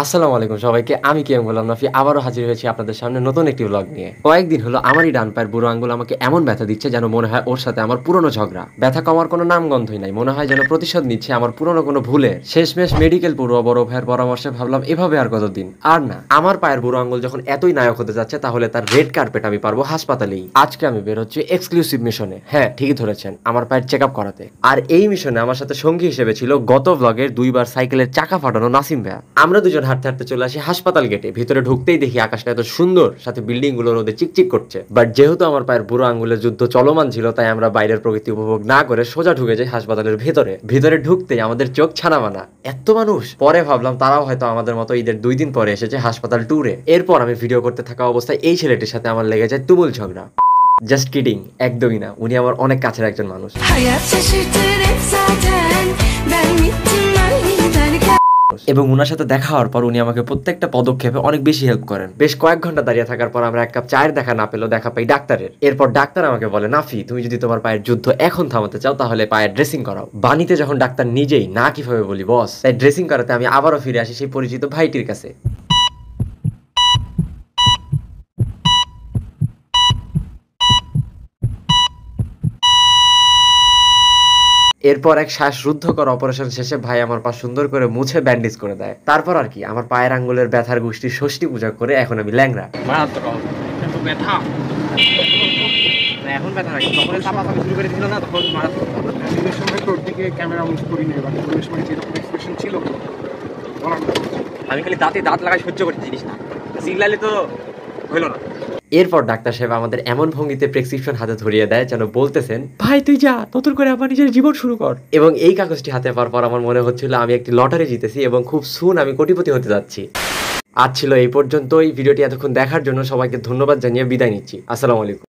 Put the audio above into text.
আসসালামু আলাইকুম সবাইকে। আমি কিয়াম গোলাম নাফি আবারও হাজির হয়েছি আপনাদের সামনে নতুন একটি ব্লগ নিয়ে। কয়েকদিন হলো আমারই ডান পায়ের বুড়ো আঙ্গুল আমাকে এমন ব্যথা দিচ্ছে যেন মনে হয় ওর সাথে আমার পুরনো ঝগড়া। ব্যথা কমার কোনো নামগন্ধই নাই, মনে হয় যেন প্রতিশোধ নিচ্ছে আমার পুরনো কোনো ভুলের। শেষমেশ মেডিকেল পড়ুয়া বড় ভাইয়ের পরামর্শে ভাবলাম এভাবে আর কতদিন। আর না, আমার পায়ের বুড়ো আঙ্গুল যখন এতই নায়ক হতে যাচ্ছে তাহলে তার রেড কার্পেট আমি পারবো হাসপাতালেই। আজকে আমি বের হচ্ছি এক্সক্লুসিভ মিশনে। হ্যাঁ, ঠিকই ধরেছেন, আমার পায়ের চেক আপ করাতে। আর এই মিশনে আমার সাথে সঙ্গী হিসেবে ছিল গত ব্লগের 2বার সাইকেলের চাকা ফাটানো নাসিম ভাইয়া। আমরা দুজন হাঁটতে হাঁটতে চলে আসি হাসপাতাল গেটে। ভিতরে ঢুকতেই দেখি আকাশটা এত সুন্দর, সাথে বিল্ডিং গুলো রোদে চিকচিক করছে। বাট যেহেতু আমার পায়ের বুড়ো আঙ্গুলের যুদ্ধ চলমান ছিল, তাই আমরা বাইরের প্রকৃতি উপভোগ না করে সোজা ঢুকে যাই হাসপাতালের ভেতরে। ভিতরে ঢুকতেই আমাদের চোখ ছানামানা, এত মানুষ। পরে ভাবলাম তারাও হয়তো আমাদের মতো ঈদের 2 দিন পরে এসেছে হাসপাতাল ট্যুরে। এরপর আমি ভিডিও করতে থাকা অবস্থায় এই ছেলেটির সাথে আমার লেগে যায় তুমুল ঝগড়া। জাস্ট কিডিং, একদমই না, উনি আমার অনেক কাছের একজন মানুষ। এবং উনার সাথে দেখা হওয়ার পর উনি আমাকে প্রত্যেকটা পদক্ষেপে অনেক বেশি হেল্প করেন। বেশ কয়েক ঘন্টা দাঁড়িয়ে থাকার পর আমরা এক কাপ চায়ের দেখা না পেলেও দেখা পাই ডাক্তারের। এরপর ডাক্তার আমাকে বলে, নাফি, তুমি যদি তোমার পায়ের যুদ্ধ এখন থামাতে চাও তাহলে পায়ের ড্রেসিং করাও। বাণীতে যখন ডাক্তার নিজেই না কিভাবে বলি বস, তাই ড্রেসিং করাতে আমি আবারও ফিরে আসি সেই পরিচিত ভাইটির কাছে। এরপর এক শ্বাসরুদ্ধকর অপারেশন শেষে ভাই আমার পা সুন্দর করে মুছে ব্যান্ডেজ করে দেয়। তারপর আর কি, আমার পায়ের আঙ্গুলের ব্যথার গোষ্ঠীর ষষ্ঠী পূজা করে এখন আমি ল্যাংড়া। এখন ব্যথা নাই, তখন চাপাচাপি শুরু করে দিল না, তখন মারাত্মক। ঈদের সময় তোর দিকে ক্যামেরা ইউজ করি নাই, বাকি ওই সময় যেরকম এক্সপ্রেশন ছিল বলার না। আমি খালি দাঁতে দাঁত লাগাই সহ্য করতে জিনিসটা, সিগনালে তো হইল না। এরপর ডাক্তার সাহেব আমাদের এমন ভঙ্গিতে প্রেসক্রিপশন হাতে ধরিয়ে দেয় যেন বলতেছেন, ভাই তুই যা, নতুন করে আবার নিজের জীবন শুরু কর। এবং এই কাগজটি হাতে পাওয়ার পর আমার মনে হচ্ছিল আমি একটি লটারি জিতেছি এবং খুব সুন আমি কোটিপতি হতে যাচ্ছি। আজ ছিল এই পর্যন্তই। ভিডিওটি এতক্ষণ দেখার জন্য সবাইকে ধন্যবাদ জানিয়ে বিদায় নিচ্ছি। আসসালামু আলাইকুম।